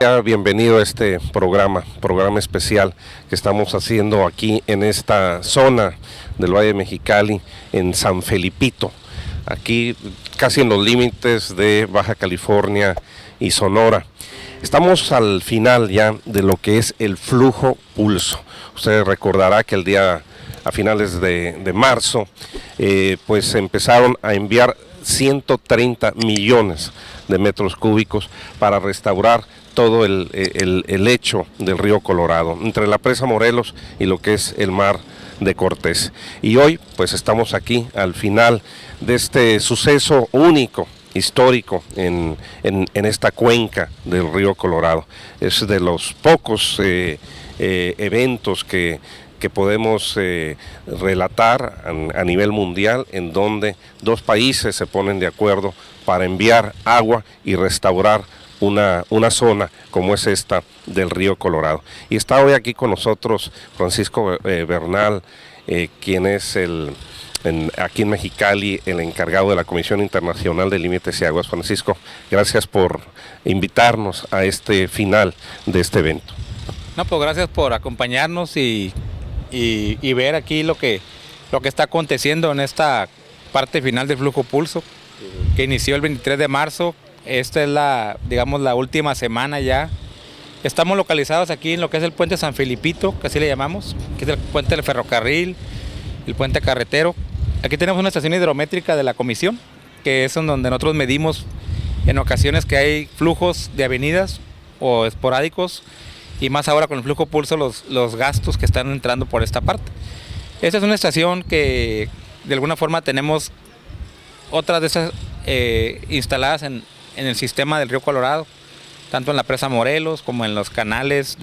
sea bienvenido a este programa especial que estamos haciendo aquí en esta zona del Valle de Mexicali, en San Felipito, aquí casi en los límites de Baja California y Sonora. Estamos al final ya de lo que es el flujo pulso. Usted recordará que a finales de marzo, pues empezaron a enviar 130 millones de metros cúbicos para restaurar todo el lecho del río Colorado, entre la presa Morelos y lo que es el mar de Cortés. Y hoy pues estamos aquí al final de este suceso único, histórico en esta cuenca del río Colorado. Es de los pocos eventos que podemos relatar a nivel mundial, en donde dos países se ponen de acuerdo para enviar agua y restaurar una zona como es esta del río Colorado. Y está hoy aquí con nosotros Francisco Bernal, quien es aquí en Mexicali el encargado de la Comisión Internacional de Límites y Aguas. Francisco, gracias por invitarnos a este final de este evento. No, pues gracias por acompañarnos y ver aquí lo que está aconteciendo en esta parte final del flujo pulso, que inició el 23 de marzo. Esta es la última semana ya. Estamos localizados aquí en lo que es el puente San Felipito, que así le llamamos, que es el puente del ferrocarril, el puente carretero. Aquí tenemos una estación hidrométrica de la comisión, que es en donde nosotros medimos en ocasiones que hay flujos de avenidas o esporádicos, y más ahora con el flujo pulso los gastos que están entrando por esta parte. Esta es una estación que de alguna forma tenemos otras de esas instaladas en el sistema del río Colorado, tanto en la presa Morelos como en los canales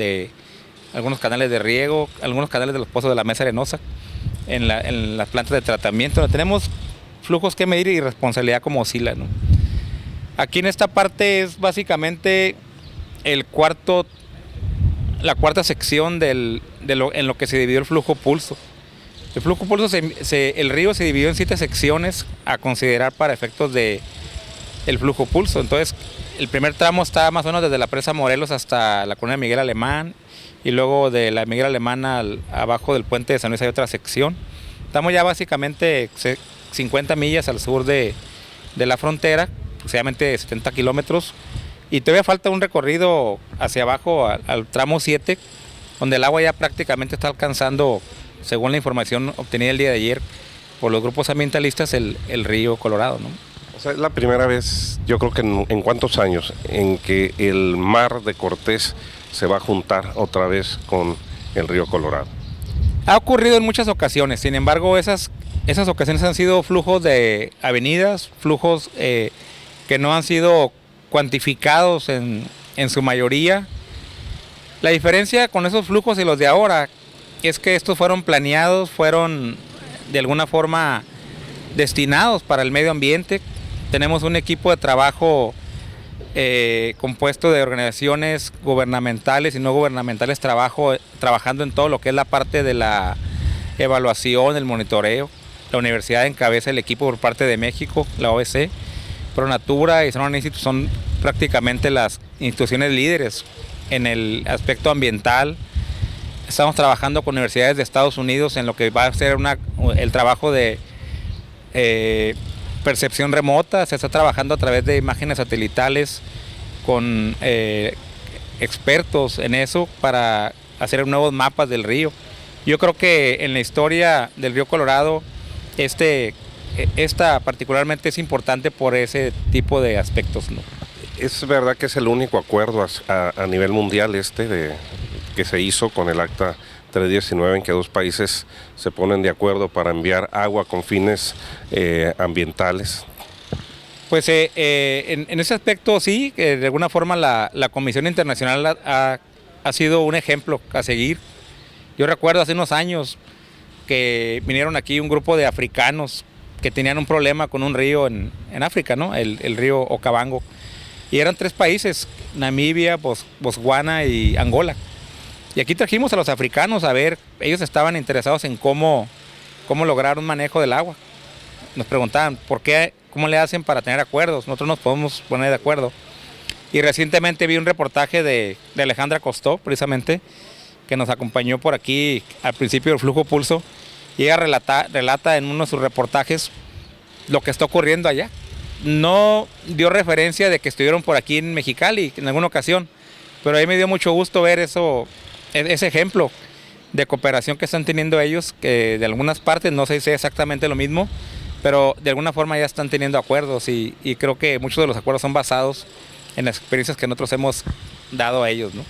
algunos canales de riego, algunos canales de los pozos de la mesa arenosa, en las plantas de tratamiento. Tenemos flujos que medir y responsabilidad como oscila, ¿no? Aquí en esta parte es básicamente la cuarta sección en lo que se dividió el flujo pulso. El flujo pulso, el río se dividió en 7 secciones a considerar para efectos del flujo pulso. Entonces, el primer tramo está más o menos desde la presa Morelos hasta la colonia Miguel Alemán, y luego de la Miguel Alemán abajo del puente de San Luis hay otra sección. Estamos ya básicamente 50 millas al sur de la frontera, aproximadamente 70 kilómetros. Y todavía falta un recorrido hacia abajo al tramo 7, donde el agua ya prácticamente está alcanzando, según la información obtenida el día de ayer por los grupos ambientalistas, el río Colorado, ¿no? O sea, es la primera vez, yo creo que en cuántos años, en que el mar de Cortés se va a juntar otra vez con el río Colorado. Ha ocurrido en muchas ocasiones, sin embargo esas ocasiones han sido flujos de avenidas, flujos que no han sido cuantificados en su mayoría. La diferencia con esos flujos y los de ahora es que estos fueron planeados, fueron de alguna forma destinados para el medio ambiente. Tenemos un equipo de trabajo compuesto de organizaciones gubernamentales y no gubernamentales trabajando en todo lo que es la parte de la evaluación, el monitoreo. La universidad encabeza el equipo por parte de México, la OEC, Pronatura y Sonora Institute son prácticamente las instituciones líderes en el aspecto ambiental. Estamos trabajando con universidades de Estados Unidos en lo que va a ser el trabajo de percepción remota. Se está trabajando a través de imágenes satelitales con expertos en eso para hacer nuevos mapas del río. Yo creo que en la historia del río Colorado esta particularmente es importante por ese tipo de aspectos, ¿no? Es verdad que es el único acuerdo a nivel mundial que se hizo con el Acta 319, en que dos países se ponen de acuerdo para enviar agua con fines ambientales. Pues en ese aspecto sí, que de alguna forma la Comisión Internacional ha sido un ejemplo a seguir. Yo recuerdo hace unos años que vinieron aquí un grupo de africanos que tenían un problema con un río en África, ¿no? El río Okavango. Y eran 3 países, Namibia, Botswana y Angola. Y aquí trajimos a los africanos a ver, ellos estaban interesados en cómo lograr un manejo del agua. Nos preguntaban, ¿cómo le hacen para tener acuerdos? Nosotros nos podemos poner de acuerdo. Y recientemente vi un reportaje de Alejandra Costó, precisamente, que nos acompañó por aquí al principio del Flujo Pulso, y ella relata en uno de sus reportajes lo que está ocurriendo allá. No dio referencia de que estuvieron por aquí en Mexicali en alguna ocasión, pero a mí me dio mucho gusto ver ese ejemplo de cooperación que están teniendo ellos, que de algunas partes, no sé si es exactamente lo mismo, pero de alguna forma ya están teniendo acuerdos y creo que muchos de los acuerdos son basados en las experiencias que nosotros hemos dado a ellos, ¿no?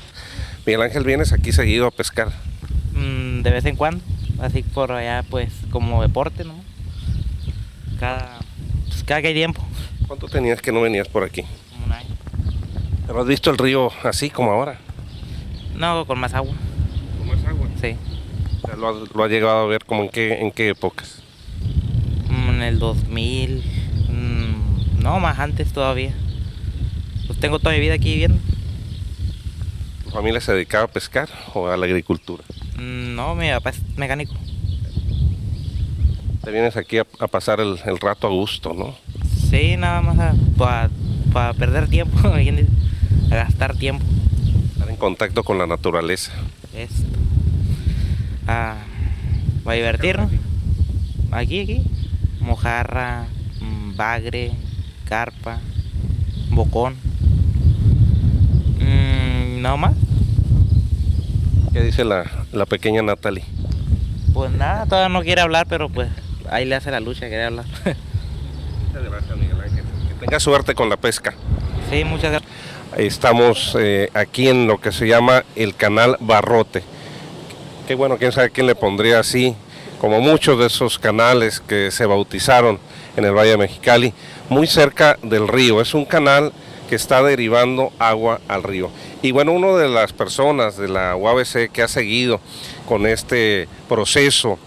Miguel Ángel, ¿vienes aquí seguido a pescar? De vez en cuando, así por allá pues como deporte, ¿no? Cada que hay tiempo. ¿Cuánto tenías que no venías por aquí? Como un año. ¿Pero has visto el río así como ahora? No, con más agua. ¿Con más agua? Sí. O sea, ¿lo has llegado a ver como en qué épocas? En el 2000, no, más antes todavía. Pues tengo toda mi vida aquí viviendo. ¿Tu familia se dedicaba a pescar o a la agricultura? No, mi papá es mecánico. Te vienes aquí a pasar el rato a gusto, ¿no? Sí, nada más para perder tiempo, a gastar tiempo. Estar en contacto con la naturaleza. Esto. Para divertirnos. Aquí. Mojarra, bagre, carpa, bocón. Nada más. ¿Qué dice la pequeña Natalie? Pues nada, todavía no quiere hablar, pero pues ahí le hace la lucha, quiere hablar. Muchas gracias, Miguel Ángel. Que tenga suerte con la pesca. Sí, muchas gracias. Estamos aquí en lo que se llama el Canal Barrote. Qué bueno, quién sabe quién le pondría así, como muchos de esos canales que se bautizaron en el Valle de Mexicali, muy cerca del río. Es un canal que está derivando agua al río. Y bueno, una de las personas de la UABC que ha seguido con este proceso,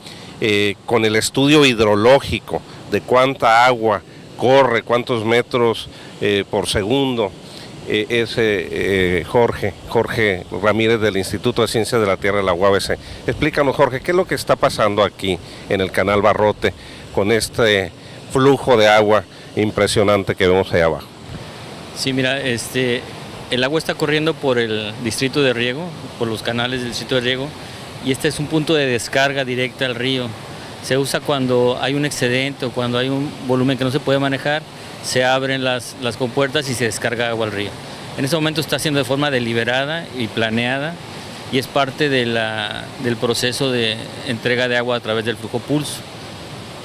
con el estudio hidrológico de cuánta agua corre, cuántos metros por segundo, es Jorge Ramírez del Instituto de Ciencias de la Tierra de la UABC. Explícanos, Jorge, ¿qué es lo que está pasando aquí en el Canal Barrote con este flujo de agua impresionante que vemos ahí abajo? Sí, mira, el agua está corriendo por el distrito de riego, por los canales del distrito de riego, y este es un punto de descarga directa al río. Se usa cuando hay un excedente o cuando hay un volumen que no se puede manejar, se abren las compuertas y se descarga agua al río. En este momento está haciendo de forma deliberada y planeada y es parte del proceso de entrega de agua a través del flujo pulso.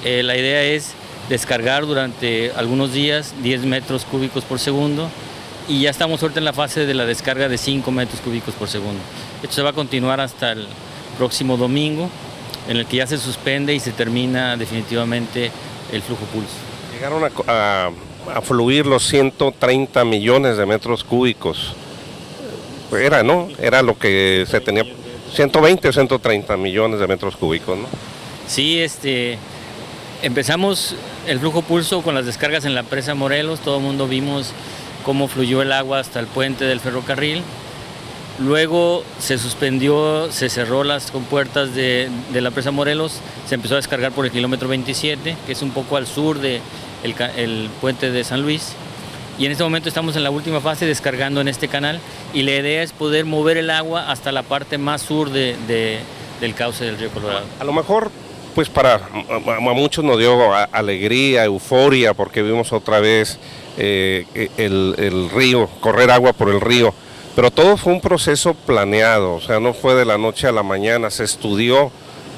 La idea es descargar durante algunos días 10 metros cúbicos por segundo y ya estamos ahorita en la fase de la descarga de 5 metros cúbicos por segundo. Esto se va a continuar hasta el próximo domingo, en el que ya se suspende y se termina definitivamente el flujo pulso. Llegaron a fluir los 130 millones de metros cúbicos. Era, ¿no? Era lo que se tenía, 120 o 130 millones de metros cúbicos, ¿no? Sí, empezamos el flujo pulso con las descargas en la presa Morelos, todo el mundo vimos cómo fluyó el agua hasta el puente del ferrocarril. Luego se suspendió, se cerró las compuertas de la presa Morelos, se empezó a descargar por el kilómetro 27, que es un poco al sur del puente de San Luis. Y en este momento estamos en la última fase descargando en este canal y la idea es poder mover el agua hasta la parte más sur del cauce del río Colorado. A lo mejor, pues a muchos nos dio alegría, euforia, porque vimos otra vez el río, correr agua por el río. Pero todo fue un proceso planeado, o sea, no fue de la noche a la mañana, se estudió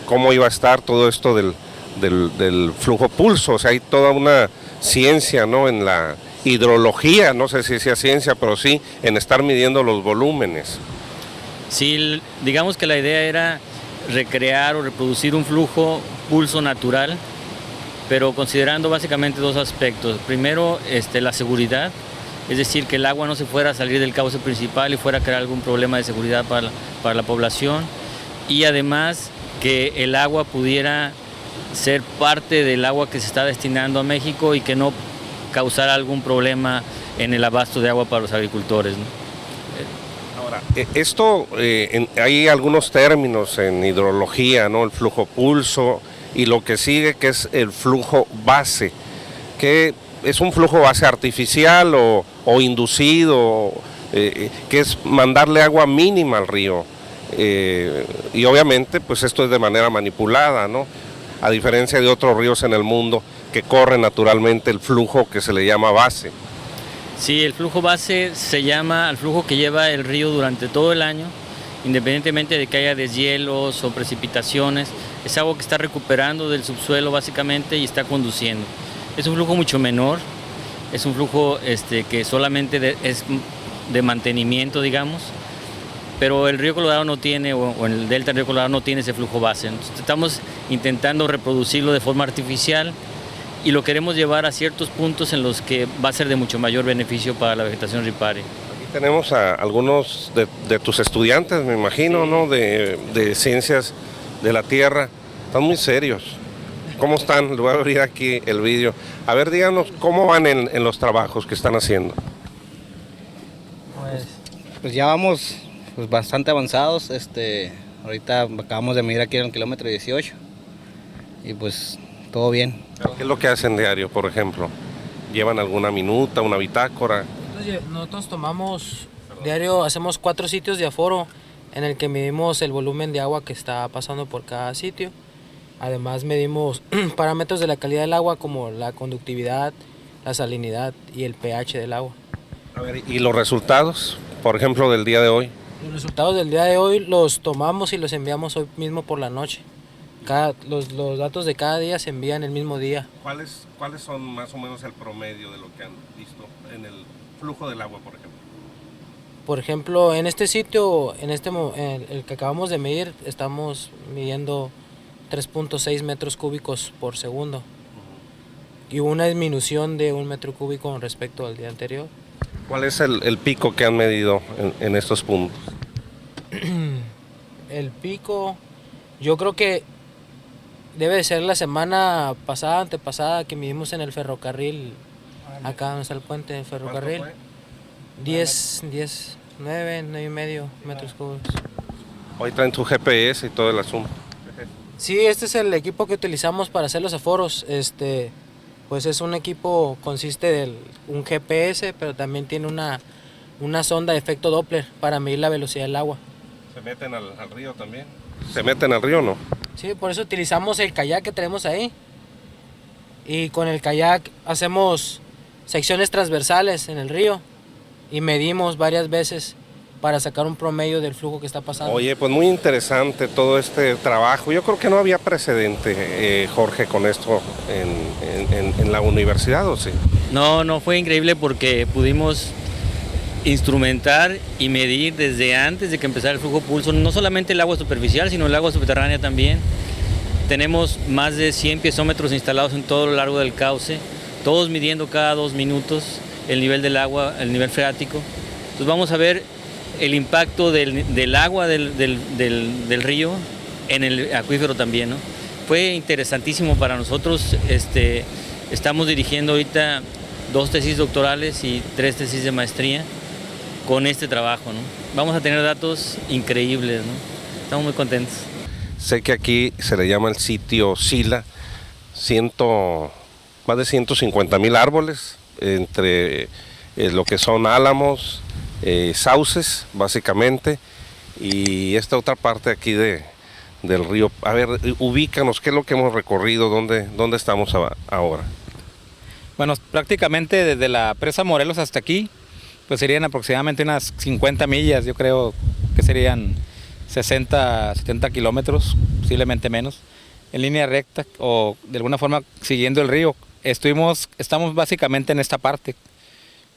cómo iba a estar todo esto del flujo pulso, o sea, hay toda una ciencia, ¿no?, en la hidrología, no sé si sea ciencia, pero sí en estar midiendo los volúmenes. Sí, digamos que la idea era recrear o reproducir un flujo pulso natural, pero considerando básicamente dos aspectos. Primero, la seguridad. Es decir, que el agua no se fuera a salir del cauce principal y fuera a crear algún problema de seguridad para la población. Y además que el agua pudiera ser parte del agua que se está destinando a México y que no causara algún problema en el abasto de agua para los agricultores, ¿no? Ahora, hay algunos términos en hidrología, ¿no? El flujo pulso y lo que sigue, que es el flujo base. ¿Qué ¿Es un flujo base artificial o inducido, que es mandarle agua mínima al río? Y obviamente pues esto es de manera manipulada, ¿no? A diferencia de otros ríos en el mundo que corre naturalmente el flujo que se le llama base. Sí, el flujo base se llama al flujo que lleva el río durante todo el año, independientemente de que haya deshielos o precipitaciones. Es agua que está recuperando del subsuelo básicamente y está conduciendo. Es un flujo mucho menor, es un flujo que solamente es de mantenimiento, digamos, pero el río Colorado no tiene, o el delta del río Colorado no tiene ese flujo base. Entonces, estamos intentando reproducirlo de forma artificial y lo queremos llevar a ciertos puntos en los que va a ser de mucho mayor beneficio para la vegetación riparia. Aquí tenemos a algunos de tus estudiantes, me imagino, ¿no? De ciencias de la tierra. Están muy serios. ¿Cómo están? Les voy a abrir aquí el vídeo. A ver, díganos cómo van en los trabajos que están haciendo. Pues ya vamos pues, bastante avanzados. Ahorita acabamos de medir aquí en el kilómetro 18 y pues todo bien. ¿Qué es lo que hacen diario, por ejemplo? ¿Llevan alguna minuta, una bitácora? Nosotros tomamos diario, hacemos 4 sitios de aforo en el que medimos el volumen de agua que está pasando por cada sitio. Además medimos parámetros de la calidad del agua como la conductividad, la salinidad y el pH del agua. A ver, ¿y los resultados, por ejemplo, del día de hoy? Los resultados del día de hoy los tomamos y los enviamos hoy mismo por la noche. Los datos de cada día se envían el mismo día. ¿Cuáles son más o menos el promedio de lo que han visto en el flujo del agua, por ejemplo? Por ejemplo, en este sitio, en el que acabamos de medir, estamos midiendo 3.6 metros cúbicos por segundo. Y una disminución de 1 metro cúbico con respecto al día anterior. ¿Cuál es el pico que han medido en estos puntos? El pico, yo creo que debe de ser la semana pasada, antepasada, que midimos en el ferrocarril, acá donde está el puente del ferrocarril. 9 y medio metros cúbicos. Hoy traen tu GPS y todo el asunto. Sí, este es el equipo que utilizamos para hacer los aforos. Pues es un equipo, consiste de un GPS, pero también tiene una sonda de efecto Doppler para medir la velocidad del agua. ¿Se meten al río también? ¿Se meten al río o no? Sí, por eso utilizamos el kayak que tenemos ahí. Y con el kayak hacemos secciones transversales en el río y medimos varias veces para sacar un promedio del flujo que está pasando. Oye, pues muy interesante todo este trabajo. Yo creo que no había precedente, Jorge, con esto en la universidad, ¿o sí? No, fue increíble porque pudimos instrumentar y medir desde antes de que empezara el flujo pulso, no solamente el agua superficial, sino el agua subterránea también. Tenemos más de 100 piezómetros instalados en todo lo largo del cauce, todos midiendo cada 2 minutos el nivel del agua, el nivel freático. Entonces vamos a ver el impacto del agua del río en el acuífero también, ¿no? Fue interesantísimo para nosotros. Estamos dirigiendo ahorita 2 tesis doctorales y 3 tesis de maestría con este trabajo, ¿no? Vamos a tener datos increíbles, ¿no? Estamos muy contentos. Sé que aquí se le llama el sitio Sila, más de 150,000 árboles, entre lo que son álamos, sauces, básicamente, y esta otra parte aquí del río. A ver, ubícanos, ¿qué es lo que hemos recorrido? ¿Dónde estamos ahora? Bueno, prácticamente desde la presa Morelos hasta aquí, pues serían aproximadamente unas 50 millas, yo creo que serían 60, 70 kilómetros, posiblemente menos, en línea recta o de alguna forma siguiendo el río. Estamos básicamente en esta parte.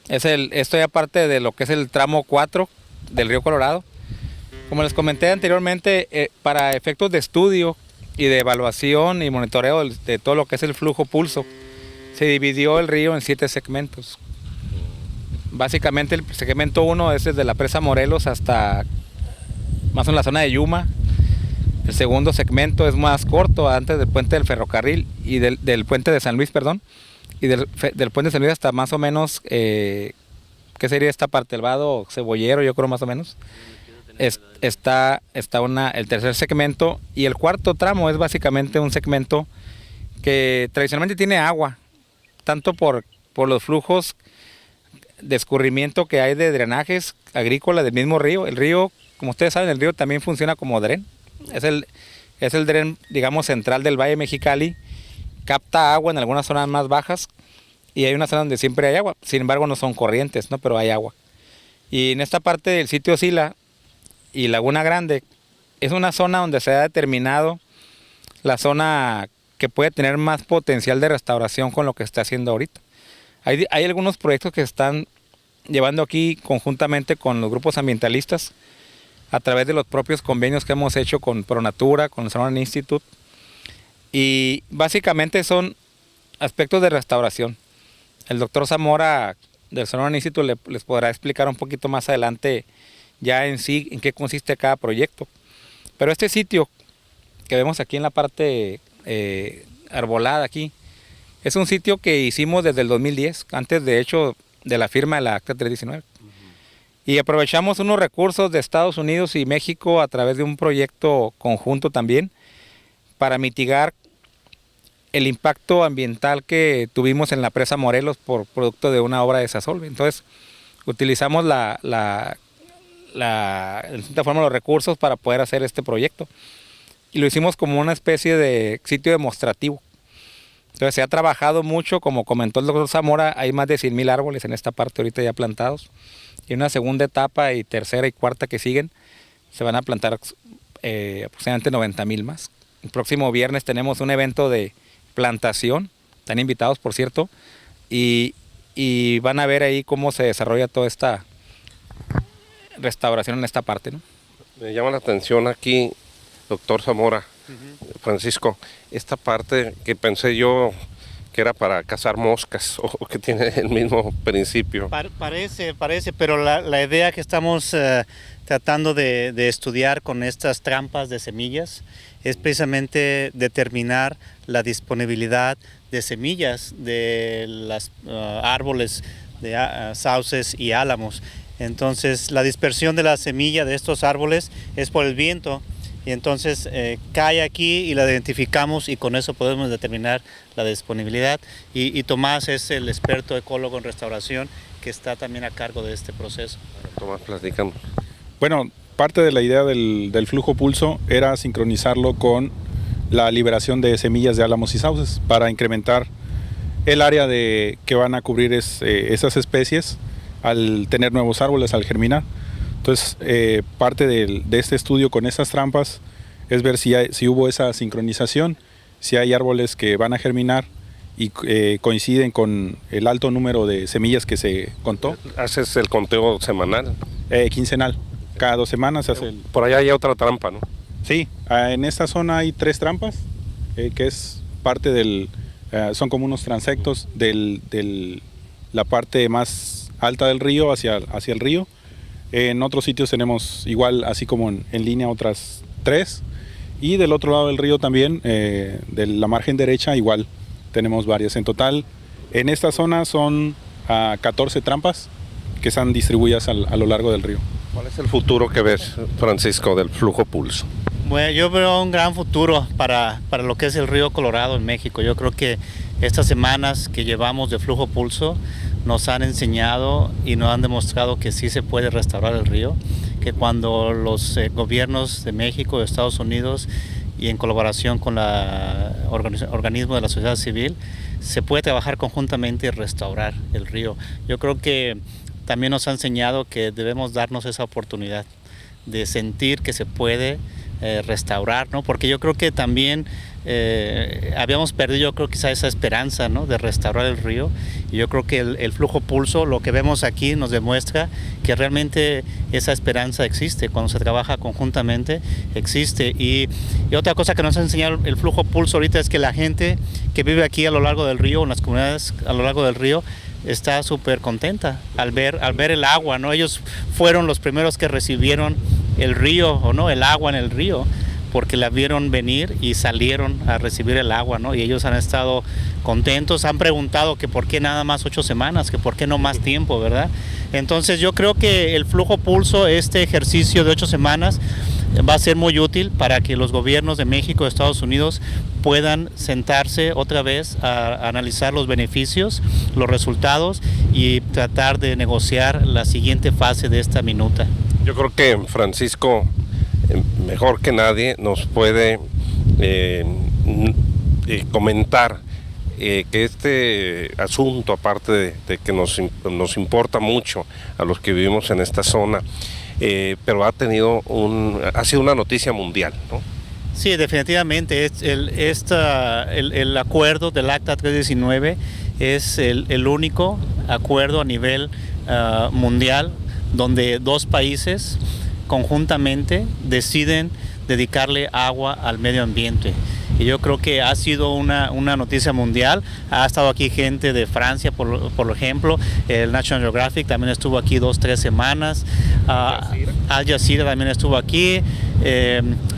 Esto ya parte de lo que es el tramo 4 del río Colorado. Como les comenté anteriormente, para efectos de estudio y de evaluación y monitoreo de todo lo que es el flujo pulso, se dividió el río en 7 segmentos. Básicamente el segmento 1 es desde la presa Morelos hasta más o menos la zona de Yuma. El segundo segmento es más corto, antes del puente del ferrocarril y del puente de San Luis, perdón. Y del puente de San Luis hasta más o menos, ¿qué sería esta parte? El vado Cebollero, yo creo más o menos. Está el tercer segmento, y el cuarto tramo es básicamente un segmento que tradicionalmente tiene agua, tanto por por los flujos de escurrimiento que hay de drenajes agrícolas del mismo río. El río, como ustedes saben, el río también funciona como dren. Es el dren, digamos, central del Valle de Mexicali. Capta agua en algunas zonas más bajas y hay una zona donde siempre hay agua. Sin embargo, no son corrientes, ¿no? Pero hay agua. Y en esta parte del sitio Sila y Laguna Grande es una zona donde se ha determinado la zona que puede tener más potencial de restauración con lo que está haciendo ahorita. Hay algunos proyectos que están llevando aquí conjuntamente con los grupos ambientalistas a través de los propios convenios que hemos hecho con ProNatura, con el Sonoran Institute, y básicamente son aspectos de restauración. El doctor Zamora del Sonoran Institute les podrá explicar un poquito más adelante ya en sí en qué consiste cada proyecto. Pero este sitio que vemos aquí en la parte arbolada aquí, es un sitio que hicimos desde el 2010, antes de hecho de la firma de la Acta 319. Y aprovechamos unos recursos de Estados Unidos y México a través de un proyecto conjunto también para mitigar el impacto ambiental que tuvimos en la presa Morelos por producto de una obra de desasolve. Entonces utilizamos de cierta forma los recursos para poder hacer este proyecto. Y lo hicimos como una especie de sitio demostrativo. Entonces se ha trabajado mucho, como comentó el doctor Zamora, hay más de 100,000 árboles en esta parte ahorita ya plantados. Y una segunda etapa y tercera y cuarta que siguen, se van a plantar aproximadamente 90,000 más. El próximo viernes tenemos un evento de plantación, están invitados por cierto, y van a ver ahí cómo se desarrolla toda esta restauración en esta parte, ¿no? Me llama la atención aquí, doctor Zamora, Francisco, esta parte que pensé yo que era para cazar moscas o que tiene el mismo principio. Parece, pero la idea que estamos tratando de estudiar con estas trampas de semillas es precisamente determinar la disponibilidad de semillas de los árboles de sauces y álamos. Entonces la dispersión de la semilla de estos árboles es por el viento. Y entonces cae aquí y la identificamos y con eso podemos determinar la disponibilidad. Y Tomás es el experto ecólogo en restauración que está también a cargo de este proceso. Tomás, platícanos. Bueno, parte de la idea del flujo pulso era sincronizarlo con la liberación de semillas de álamos y sauces para incrementar el área que van a cubrir esas especies al tener nuevos árboles, al germinar. Entonces, parte de este estudio con estas trampas es ver si hubo esa sincronización, si hay árboles que van a germinar y coinciden con el alto número de semillas que se contó. ¿Haces el conteo semanal? Quincenal. Cada 2 semanas se hace Por allá hay otra trampa, ¿no? Sí, en esta zona hay 3 trampas, que es parte son como unos transectos de la parte más alta del río hacia el río. En otros sitios tenemos igual, así como en línea, otras 3. Y del otro lado del río también, de la margen derecha, igual tenemos varias. En total, en esta zona son 14 trampas que están distribuidas a lo largo del río. ¿Cuál es el futuro que ves, Francisco, del flujo pulso? Bueno, yo veo un gran futuro para lo que es el río Colorado en México. Yo creo que estas semanas que llevamos de flujo pulso nos han enseñado y nos han demostrado que sí se puede restaurar el río, que cuando los gobiernos de México, de Estados Unidos y en colaboración con organismos de la sociedad civil, se puede trabajar conjuntamente y restaurar el río. Yo creo que también nos ha enseñado que debemos darnos esa oportunidad de sentir que se puede restaurar, ¿no? Porque yo creo que también habíamos perdido, yo creo, quizá esa esperanza, ¿no?, de restaurar el río. Y yo creo que el flujo pulso, lo que vemos aquí, nos demuestra que realmente esa esperanza existe. Cuando se trabaja conjuntamente, existe. Y otra cosa que nos ha enseñado el flujo pulso ahorita es que la gente que vive aquí a lo largo del río, en las comunidades a lo largo del río, está súper contenta al ver el agua, ¿no? Ellos fueron los primeros que recibieron el río, o no, el agua en el río, porque la vieron venir y salieron a recibir el agua, ¿no? Y ellos han estado contentos, han preguntado que por qué nada más 8 semanas, que por qué no más tiempo, ¿verdad? Entonces yo creo que el flujo pulso, este ejercicio de 8 semanas, va a ser muy útil para que los gobiernos de México y Estados Unidos puedan sentarse otra vez a analizar los beneficios, los resultados y tratar de negociar la siguiente fase de esta minuta. Yo creo que Francisco, mejor que nadie, nos puede comentar que este asunto, aparte de que nos importa mucho a los que vivimos en esta zona, pero ha sido una noticia mundial, ¿no? Sí, definitivamente. El acuerdo del Acta 319 es el único acuerdo a nivel mundial donde dos países conjuntamente deciden dedicarle agua al medio ambiente. Y yo creo que ha sido una noticia mundial. Ha estado aquí gente de Francia, por ejemplo. El National Geographic también estuvo aquí 2-3 semanas. Al Jazeera también estuvo aquí.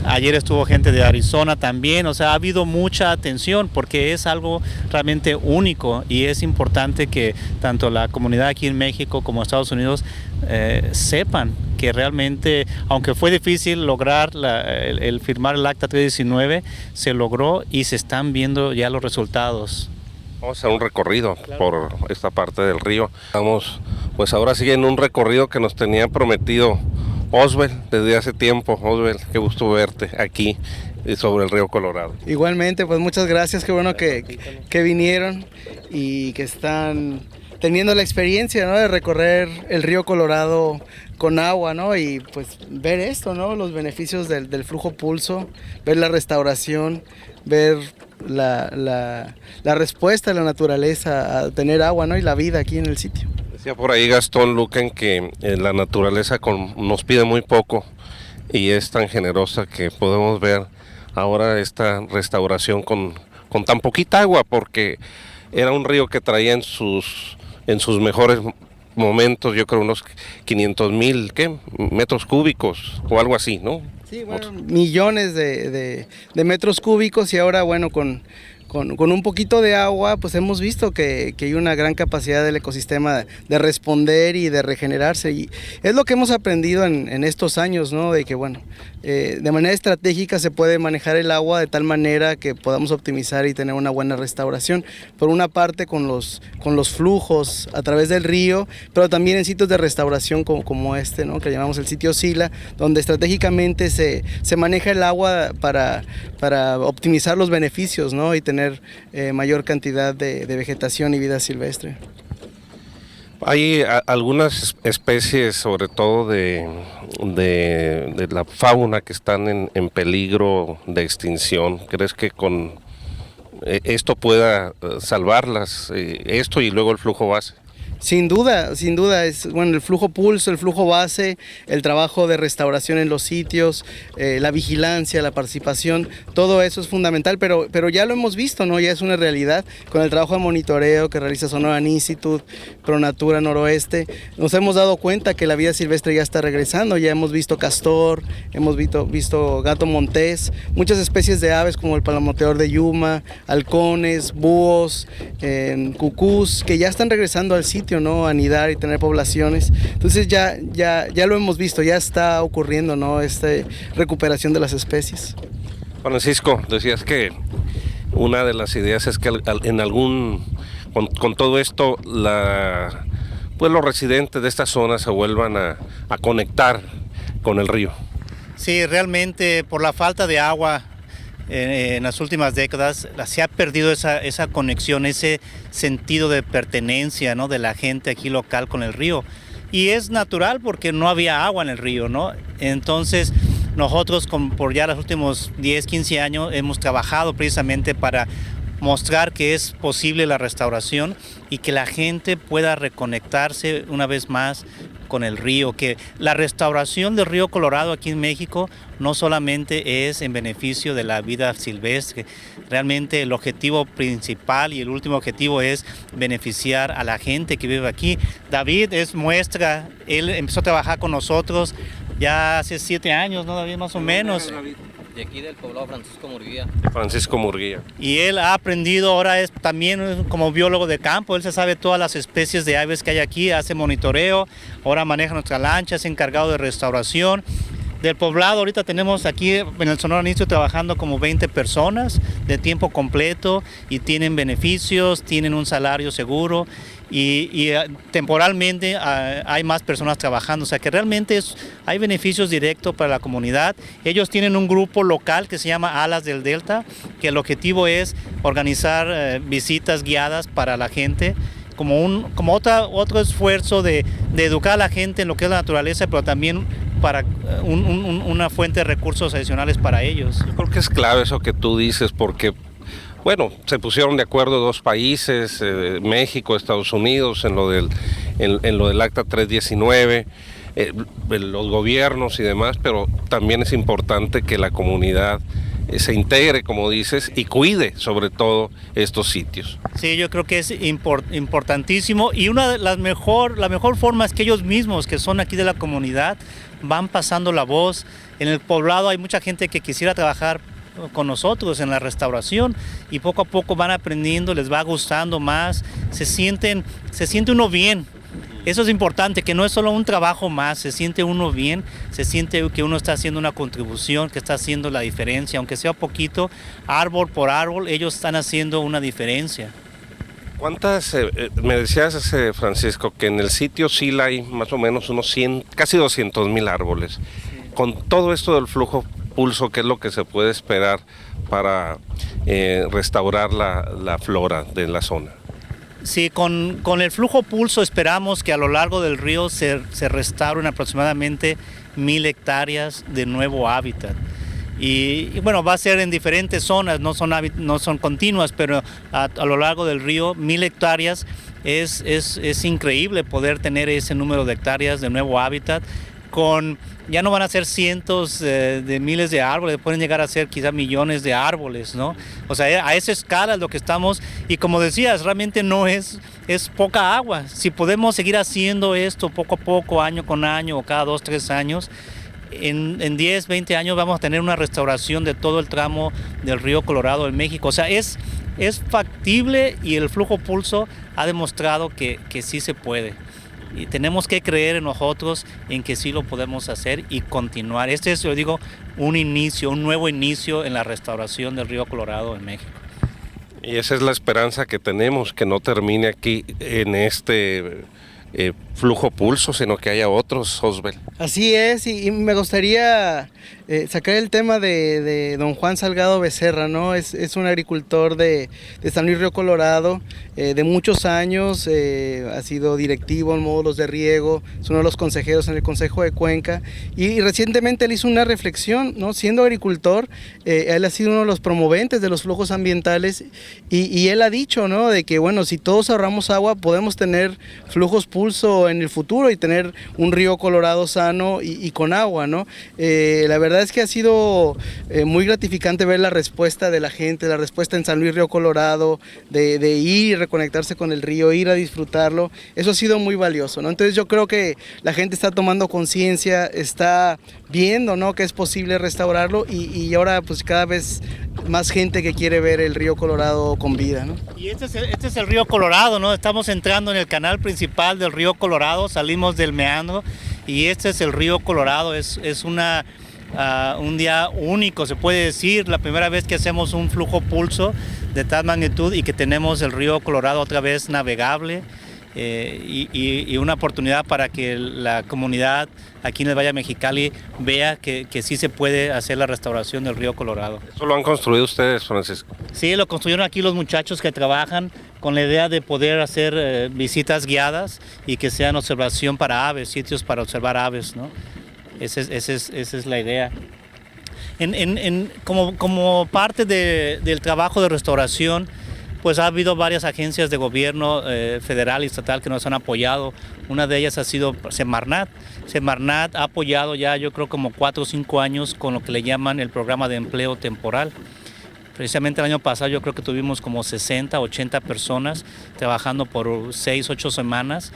Ayer estuvo gente de Arizona también. O sea, ha habido mucha atención porque es algo realmente único y es importante que tanto la comunidad aquí en México como Estados Unidos sepan que realmente, aunque fue difícil lograr el firmar el Acta 319, se logró y se están viendo ya los resultados. Vamos a hacer un recorrido por esta parte del río. Vamos, pues ahora sí en un recorrido que nos tenía prometido Osbel desde hace tiempo. Osbel, qué gusto verte aquí sobre el río Colorado. Igualmente, pues muchas gracias, qué bueno que vinieron y que están teniendo la experiencia, ¿no?, de recorrer el río Colorado con agua, ¿no? Y pues ver esto, ¿no?, los beneficios del flujo pulso, ver la restauración, ver la respuesta de la naturaleza a tener agua, ¿no?, y la vida aquí en el sitio. Decía por ahí Gastón Luquen que la naturaleza nos pide muy poco y es tan generosa que podemos ver ahora esta restauración con tan poquita agua, porque era un río que traía en sus mejores momentos, yo creo unos 500,000 metros cúbicos o algo así, ¿no? Sí, bueno, millones de metros cúbicos, y ahora, bueno, con un poquito de agua, pues hemos visto que hay una gran capacidad del ecosistema de responder y de regenerarse, y es lo que hemos aprendido en estos años, ¿no?, de que, bueno, de manera estratégica se puede manejar el agua de tal manera que podamos optimizar y tener una buena restauración, por una parte con los flujos a través del río, pero también en sitios de restauración como este, ¿no?, que llamamos el sitio Sila, donde estratégicamente se maneja el agua para optimizar los beneficios, ¿no?, y tener mayor cantidad de vegetación y vida silvestre. Hay algunas especies, sobre todo de la fauna, que están en peligro de extinción. ¿Crees que con esto pueda salvarlas, esto y luego el flujo base? Sin duda, es bueno, el flujo pulso, el flujo base, el trabajo de restauración en los sitios, la vigilancia, la participación, todo eso es fundamental, pero ya lo hemos visto, ¿no? Ya es una realidad con el trabajo de monitoreo que realiza Sonoran Institute, ProNatura Noroeste. Nos hemos dado cuenta que la vida silvestre ya está regresando, ya hemos visto castor, hemos visto gato montés, muchas especies de aves como el palomoteador de Yuma, halcones, búhos, cucús, que ya están regresando al sitio, ¿no?, anidar y tener poblaciones. Entonces ya lo hemos visto, ya está ocurriendo, ¿no?, esta recuperación de las especies. Francisco, decías que una de las ideas es que con todo esto pues los residentes de esta zona se vuelvan a conectar con el río. Sí, realmente por la falta de agua en las últimas décadas se ha perdido esa conexión, ese sentido de pertenencia, ¿no?, de la gente aquí local con el río. Y es natural porque no había agua en el río, ¿no? Entonces nosotros por ya los últimos 10, 15 años hemos trabajado precisamente para mostrar que es posible la restauración y que la gente pueda reconectarse una vez más con el río, que la restauración del río Colorado aquí en México no solamente es en beneficio de la vida silvestre, realmente el objetivo principal y el último objetivo es beneficiar a la gente que vive aquí. David es muestra, él empezó a trabajar con nosotros ya hace 7 años, ¿no, David? Más o menos. De aquí del poblado Francisco Murguía. Y él ha aprendido, ahora es también como biólogo de campo, él se sabe todas las especies de aves que hay aquí, hace monitoreo, ahora maneja nuestra lancha, es encargado de restauración. Del poblado ahorita tenemos aquí en el Sonora Inicio trabajando como 20 personas de tiempo completo y tienen beneficios, tienen un salario seguro y temporalmente hay más personas trabajando, o sea que realmente hay beneficios directos para la comunidad. Ellos tienen un grupo local que se llama Alas del Delta, que el objetivo es organizar visitas guiadas para la gente, como otro esfuerzo de educar a la gente en lo que es la naturaleza, pero también para una fuente de recursos adicionales para ellos. Yo creo que es clave eso que tú dices, porque bueno, se pusieron de acuerdo dos países, México, Estados Unidos, en lo del Acta 319, los gobiernos y demás, pero también es importante que la comunidad se integre, como dices, y cuide sobre todo estos sitios. Sí, yo creo que es importantísimo, y la mejor forma es que ellos mismos, que son aquí de la comunidad, van pasando la voz. En el poblado hay mucha gente que quisiera trabajar con nosotros en la restauración y poco a poco van aprendiendo, les va gustando más, se siente uno bien. Eso es importante, que no es solo un trabajo más, se siente uno bien, se siente que uno está haciendo una contribución, que está haciendo la diferencia, aunque sea poquito, árbol por árbol, ellos están haciendo una diferencia. ¿Cuántas, me decías, Francisco, que en el sitio Sila hay más o menos unos 100, casi 200,000 árboles? Sí. Con todo esto del flujo pulso, ¿qué es lo que se puede esperar para restaurar la flora de la zona? Sí, con el flujo pulso esperamos que a lo largo del río se restauren aproximadamente 1,000 hectáreas de nuevo hábitat. Y bueno, va a ser en diferentes zonas, no son continuas, pero a lo largo del río 1,000 hectáreas es increíble poder tener ese número de hectáreas de nuevo hábitat. Ya no van a ser cientos de miles de árboles, pueden llegar a ser quizá millones de árboles, ¿no? O sea, a esa escala es lo que estamos, y como decías, realmente no es poca agua. Si podemos seguir haciendo esto poco a poco, año con año, o cada 2, 3 años, en 10, 20 años vamos a tener una restauración de todo el tramo del río Colorado en México. O sea, es factible, y el flujo pulso ha demostrado que sí se puede. Y tenemos que creer en nosotros, en que sí lo podemos hacer y continuar. Este es, yo digo, un nuevo inicio en la restauración del río Colorado en México. Y esa es la esperanza que tenemos, que no termine aquí en este flujo pulso, sino que haya otros, Osbel. Así es, y me gustaría sacar el tema de don Juan Salgado Becerra, ¿no? Es un agricultor de San Luis Río Colorado, de muchos años, ha sido directivo en módulos de riego, es uno de los consejeros en el Consejo de Cuenca, y recientemente él hizo una reflexión, ¿no? Siendo agricultor, él ha sido uno de los promoventes de los flujos ambientales, y él ha dicho, ¿no? De que, bueno, si todos ahorramos agua, podemos tener flujos pulso en el futuro y tener un río Colorado sano y con agua, ¿no? La verdad es que ha sido muy gratificante ver la respuesta de la gente, la respuesta en San Luis Río Colorado, de ir y reconectarse con el río, ir a disfrutarlo. Eso ha sido muy valioso, ¿no? Entonces yo creo que la gente está tomando conciencia, está viendo, ¿no? Que es posible restaurarlo, y ahora pues cada vez más gente que quiere ver el río Colorado con vida, ¿no? Y este es el río Colorado, ¿no? Estamos entrando en el canal principal del río Colorado, salimos del meandro y este es el río Colorado. Es un día único, se puede decir, la primera vez que hacemos un flujo pulso de tal magnitud y que tenemos el río Colorado otra vez navegable, y una oportunidad para que la comunidad aquí en el Valle de Mexicali vea que sí se puede hacer la restauración del río Colorado. ¿Eso lo han construido ustedes, Francisco? Sí, lo construyeron aquí los muchachos que trabajan con la idea de poder hacer visitas guiadas y que sean observación para aves, sitios para observar aves, ¿no? Esa es la idea. Como parte del trabajo de restauración, pues ha habido varias agencias de gobierno federal y estatal que nos han apoyado. Una de ellas ha sido Semarnat. Semarnat ha apoyado ya, yo creo, como 4 o 5 años con lo que le llaman el programa de empleo temporal. Precisamente el año pasado yo creo que tuvimos como 60, 80 personas trabajando por 6, 8 semanas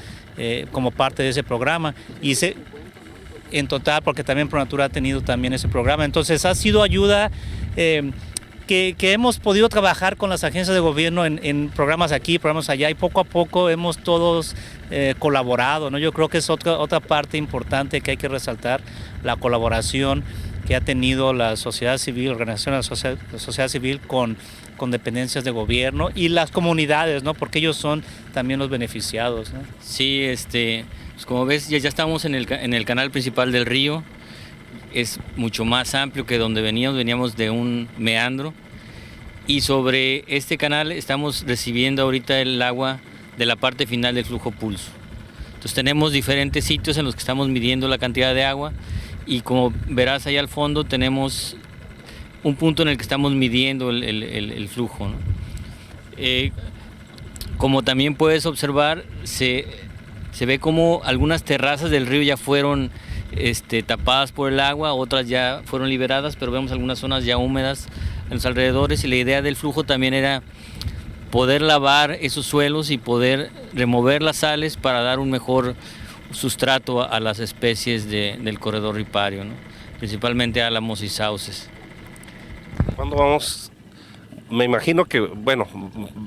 como parte de ese programa. En total, porque también ProNatura ha tenido también ese programa. Entonces ha sido ayuda que hemos podido trabajar con las agencias de gobierno en programas aquí, programas allá, y poco a poco hemos todos colaborado, ¿no? Yo creo que es otra parte importante que hay que resaltar, la colaboración que ha tenido la sociedad civil, organizaciones de la sociedad civil con dependencias de gobierno y las comunidades, ¿no? Porque ellos son también los beneficiados, ¿no? Sí, pues como ves, ya estamos en el canal principal del río. Es mucho más amplio que donde veníamos de un meandro, y sobre este canal estamos recibiendo ahorita el agua de la parte final del flujo pulso. Entonces tenemos diferentes sitios en los que estamos midiendo la cantidad de agua, y como verás ahí al fondo tenemos un punto en el que estamos midiendo el flujo, ¿no? Como también puedes observar, se ve como algunas terrazas del río ya fueron tapadas por el agua, otras ya fueron liberadas, pero vemos algunas zonas ya húmedas en los alrededores, y la idea del flujo también era poder lavar esos suelos y poder remover las sales para dar un mejor sustrato a las especies del corredor ripario, ¿no? Principalmente álamos y sauces. ¿Cuándo vamos? Me imagino que, bueno,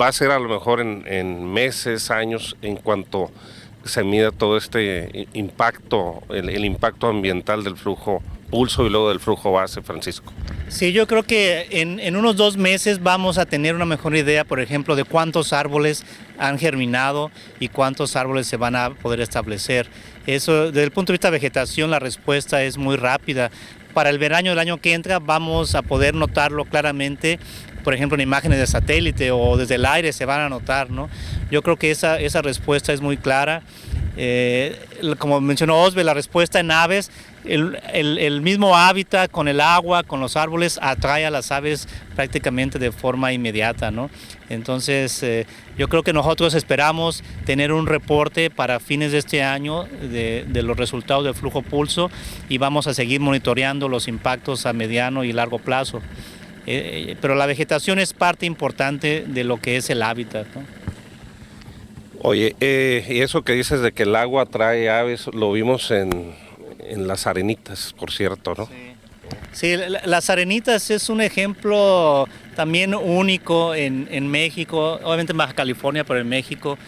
va a ser a lo mejor en meses, años, en cuanto se mida todo este impacto, el impacto ambiental del flujo pulso y luego del flujo base, Francisco. Sí, yo creo que en unos 2 meses vamos a tener una mejor idea, por ejemplo, de cuántos árboles han germinado y cuántos árboles se van a poder establecer. Eso, desde el punto de vista de vegetación, la respuesta es muy rápida. Para el verano del año que entra vamos a poder notarlo claramente, por ejemplo, en imágenes de satélite o desde el aire se van a notar, ¿no? Yo creo que esa respuesta es muy clara. Como mencionó Osbe, la respuesta en aves, el mismo hábitat con el agua, con los árboles, atrae a las aves prácticamente de forma inmediata, ¿no? Entonces, yo creo que nosotros esperamos tener un reporte para fines de este año de los resultados del flujo pulso, y vamos a seguir monitoreando los impactos a mediano y largo plazo. Pero la vegetación es parte importante de lo que es el hábitat, ¿no? Oye, y eso que dices de que el agua atrae aves, lo vimos en las arenitas, por cierto, ¿no? Sí, las arenitas es un ejemplo también único en México, obviamente en Baja California, pero en México,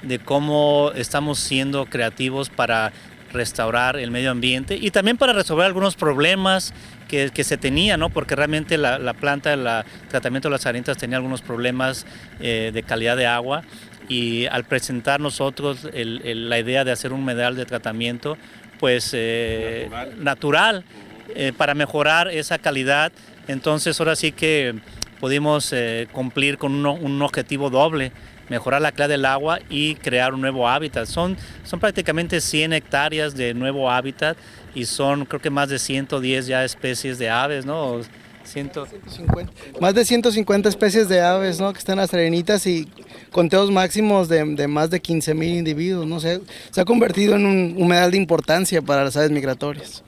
de cómo estamos siendo creativos para restaurar el medio ambiente y también para resolver algunos problemas que se tenían, ¿no? Porque realmente la planta, el tratamiento de las arenitas tenía algunos problemas de calidad de agua, y al presentar nosotros la idea de hacer un humedal de tratamiento, pues natural para mejorar esa calidad, entonces ahora sí que pudimos cumplir con un objetivo doble: mejorar la calidad del agua y crear un nuevo hábitat. Son prácticamente 100 hectáreas de nuevo hábitat, y son creo que más de 110 ya especies de aves, ¿no? 150. Más de 150 especies de aves, ¿no? Que están en las arenitas, y conteos máximos de más de 15,000 individuos, ¿no? Se ha convertido en un humedal de importancia para las aves migratorias.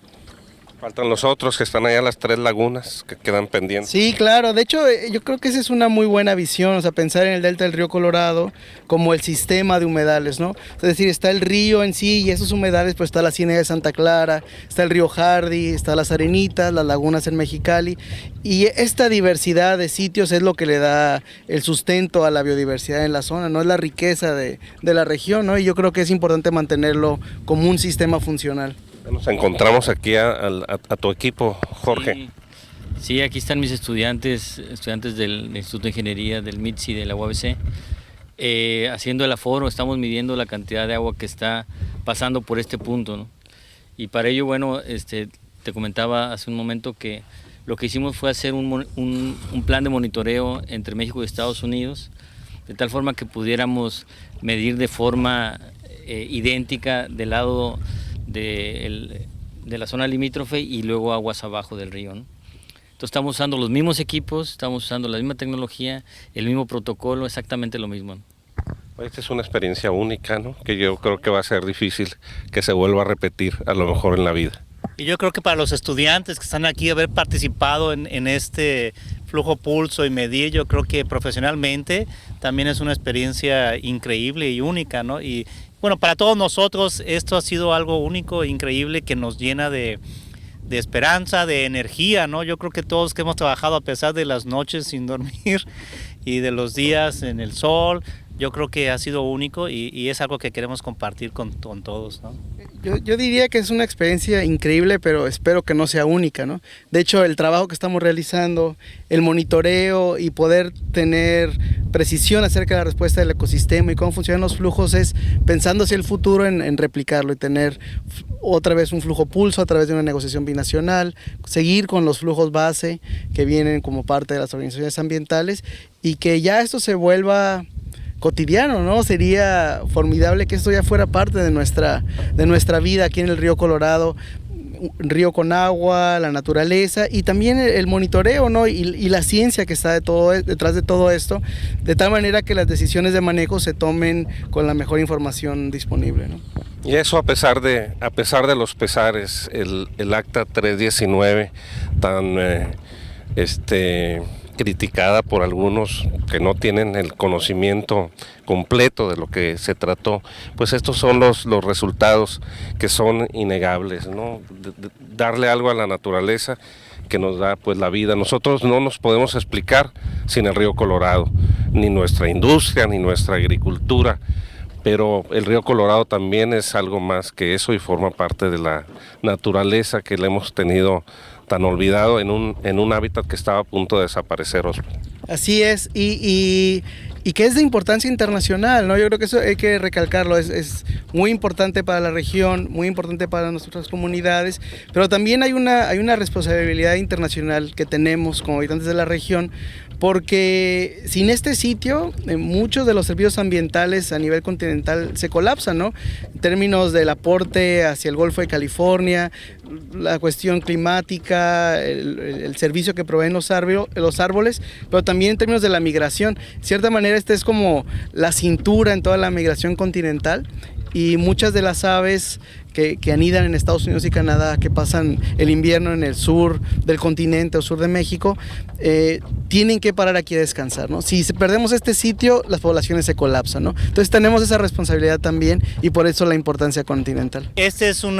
Faltan los otros que están allá, las 3 lagunas que quedan pendientes. Sí, claro. De hecho, yo creo que esa es una muy buena visión, o sea, pensar en el delta del río Colorado como el sistema de humedales, ¿no? Es decir, está el río en sí y esos humedales, pues está la Ciénaga de Santa Clara, está el río Hardy, está las arenitas, las lagunas en Mexicali, y esta diversidad de sitios es lo que le da el sustento a la biodiversidad en la zona, ¿no? Es la riqueza de la región, ¿no? Y yo creo que es importante mantenerlo como un sistema funcional. Nos encontramos aquí a tu equipo, Jorge. Sí, aquí están mis estudiantes del Instituto de Ingeniería, del MITSI, de la UABC, haciendo el aforo. Estamos midiendo la cantidad de agua que está pasando por este punto, ¿no? Y para ello, bueno, te comentaba hace un momento que lo que hicimos fue hacer un plan de monitoreo entre México y Estados Unidos, de tal forma que pudiéramos medir de forma idéntica del lado de la zona limítrofe y luego aguas abajo del río, ¿no? Entonces estamos usando los mismos equipos, estamos usando la misma tecnología, el mismo protocolo, exactamente lo mismo, ¿no? Esta es una experiencia única, ¿no? Que yo creo que va a ser difícil que se vuelva a repetir a lo mejor en la vida. Y yo creo que para los estudiantes que están aquí, haber participado en este flujo pulso y medir, yo creo que profesionalmente también es una experiencia increíble y única, ¿no? Y bueno, para todos nosotros esto ha sido algo único e increíble que nos llena de esperanza, de energía, ¿no? Yo creo que todos que hemos trabajado a pesar de las noches sin dormir y de los días en el sol, yo creo que ha sido único y es algo que queremos compartir con todos, ¿no? Yo diría que es una experiencia increíble, pero espero que no sea única, ¿no? De hecho, el trabajo que estamos realizando, el monitoreo y poder tener precisión acerca de la respuesta del ecosistema y cómo funcionan los flujos es pensando hacia el futuro en replicarlo y tener otra vez un flujo pulso a través de una negociación binacional, seguir con los flujos base que vienen como parte de las organizaciones ambientales y que ya esto se vuelva cotidiano, ¿no? Sería formidable que esto ya fuera parte de nuestra vida aquí en el río Colorado, un río con agua, la naturaleza y también el monitoreo, ¿no? y la ciencia que está detrás de todo esto, de tal manera que las decisiones de manejo se tomen con la mejor información disponible, ¿no? Y eso a pesar de los pesares, el acta 319 tan criticada por algunos que no tienen el conocimiento completo de lo que se trató, pues estos son los resultados que son innegables, ¿no? Darle algo a la naturaleza que nos da pues la vida. Nosotros no nos podemos explicar sin el río Colorado, ni nuestra industria, ni nuestra agricultura, pero el río Colorado también es algo más que eso y forma parte de la naturaleza que le hemos tenido tan olvidado en un hábitat que estaba a punto de desaparecer, Osvaldo. Así es, y que es de importancia internacional, ¿no? Yo creo que eso hay que recalcarlo, es muy importante para la región, muy importante para nuestras comunidades, pero también hay una responsabilidad internacional que tenemos como habitantes de la región, porque sin este sitio muchos de los servicios ambientales a nivel continental se colapsan, ¿no? En términos del aporte hacia el Golfo de California, la cuestión climática, el servicio que proveen los árboles, pero también en términos de la migración. De cierta manera esta es como la cintura en toda la migración continental y muchas de las aves que anidan en Estados Unidos y Canadá, que pasan el invierno en el sur del continente o sur de México, tienen que parar aquí a descansar, ¿no? Si perdemos este sitio, las poblaciones se colapsan, ¿no? Entonces tenemos esa responsabilidad también y por eso la importancia continental. Este es un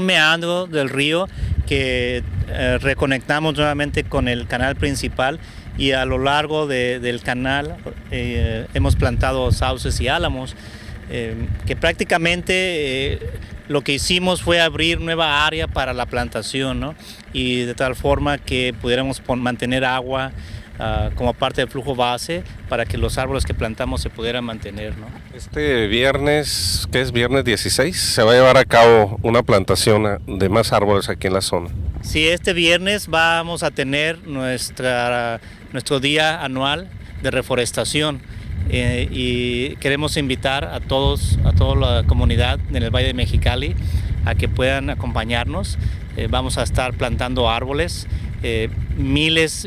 meandro del río que reconectamos nuevamente con el canal principal y a lo largo del canal hemos plantado sauces y álamos. Que prácticamente lo que hicimos fue abrir nueva área para la plantación, ¿no? Y de tal forma que pudiéramos mantener agua como parte del flujo base para que los árboles que plantamos se pudieran mantener, ¿no? Este viernes, que es viernes 16, se va a llevar a cabo una plantación de más árboles aquí en la zona. Sí, este viernes vamos a tener nuestro día anual de reforestación. Y queremos invitar a toda la comunidad en el Valle de Mexicali a que puedan acompañarnos. Vamos a estar plantando árboles, miles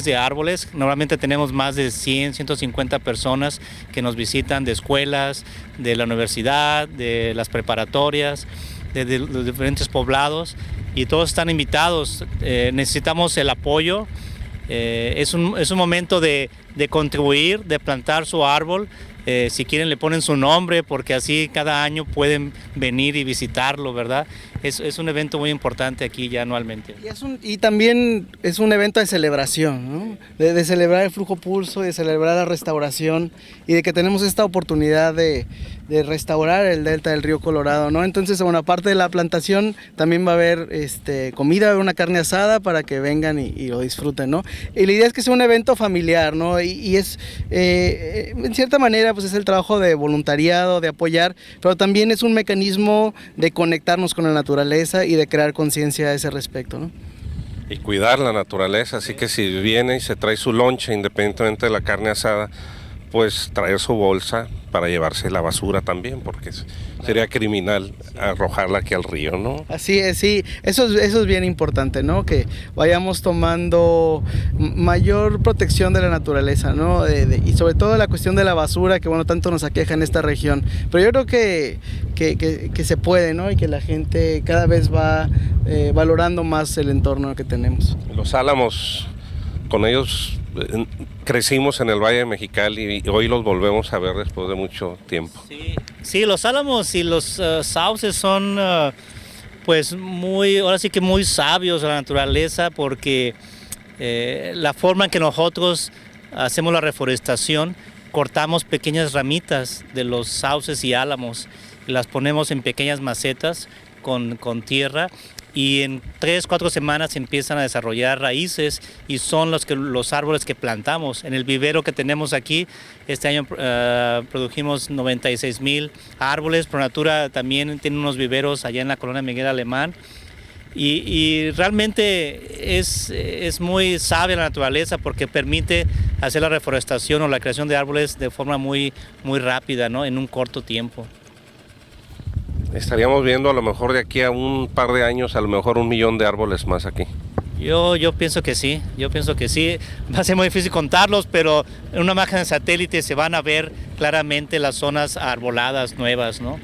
de árboles. Normalmente tenemos más de 150 personas que nos visitan de escuelas, de la universidad, de las preparatorias, de los diferentes poblados y todos están invitados. Necesitamos el apoyo. Es un momento de contribuir, de plantar su árbol. Si quieren le ponen su nombre porque así cada año pueden venir y visitarlo, ¿verdad? Es un evento muy importante aquí ya anualmente. Y también es un evento de celebración, ¿no? De celebrar el flujo pulso, de celebrar la restauración y de que tenemos esta oportunidad de restaurar el delta del río Colorado, ¿no? Entonces, bueno, aparte de la plantación, también va a haber comida, va a haber una carne asada para que vengan y lo disfruten, ¿no? Y la idea es que sea un evento familiar, ¿no? Y es, en cierta manera, pues es el trabajo de voluntariado, de apoyar, pero también es un mecanismo de conectarnos con la naturaleza y de crear conciencia a ese respecto, ¿no? Y cuidar la naturaleza, así que si viene y se trae su lonche, independientemente de la carne asada, pues traer su bolsa para llevarse la basura también, porque sería criminal arrojarla aquí al río, ¿no? Así es, sí, eso es bien importante, ¿no? Que vayamos tomando mayor protección de la naturaleza, ¿no? Y sobre todo la cuestión de la basura, que bueno, tanto nos aqueja en esta región. Pero yo creo que se puede, ¿no? Y que la gente cada vez va valorando más el entorno que tenemos. Los álamos, con ellos crecimos en el Valle de Mexicali y hoy los volvemos a ver después de mucho tiempo. Sí, los álamos y los sauces son pues ahora sí que muy sabios a la naturaleza, porque la forma en que nosotros hacemos la reforestación, cortamos pequeñas ramitas de los sauces y álamos, y las ponemos en pequeñas macetas con tierra, y en 3-4 semanas empiezan a desarrollar raíces y son los árboles que plantamos. En el vivero que tenemos aquí, este año produjimos 96,000 árboles. ProNatura también tiene unos viveros allá en la colonia Miguel Alemán. Y realmente es muy sabia la naturaleza, porque permite hacer la reforestación o la creación de árboles de forma muy rápida, ¿no? En un corto tiempo. Estaríamos viendo a lo mejor de aquí a un par de años, a lo mejor 1 millón de árboles más aquí. Yo pienso que sí, va a ser muy difícil contarlos, pero en una imagen de satélite se van a ver claramente las zonas arboladas nuevas, ¿no?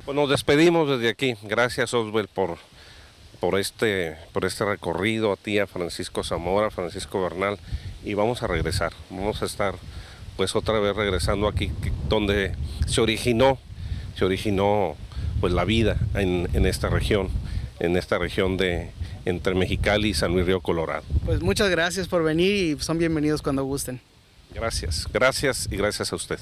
Pues nos despedimos desde aquí. Gracias, Oswald, por este recorrido, a ti, a Francisco Zamora, Francisco Bernal, y vamos a regresar. Vamos a estar pues otra vez regresando aquí donde se originó pues la vida en esta región de entre Mexicali y San Luis Río Colorado. Pues muchas gracias por venir y son bienvenidos cuando gusten. Gracias y gracias a usted.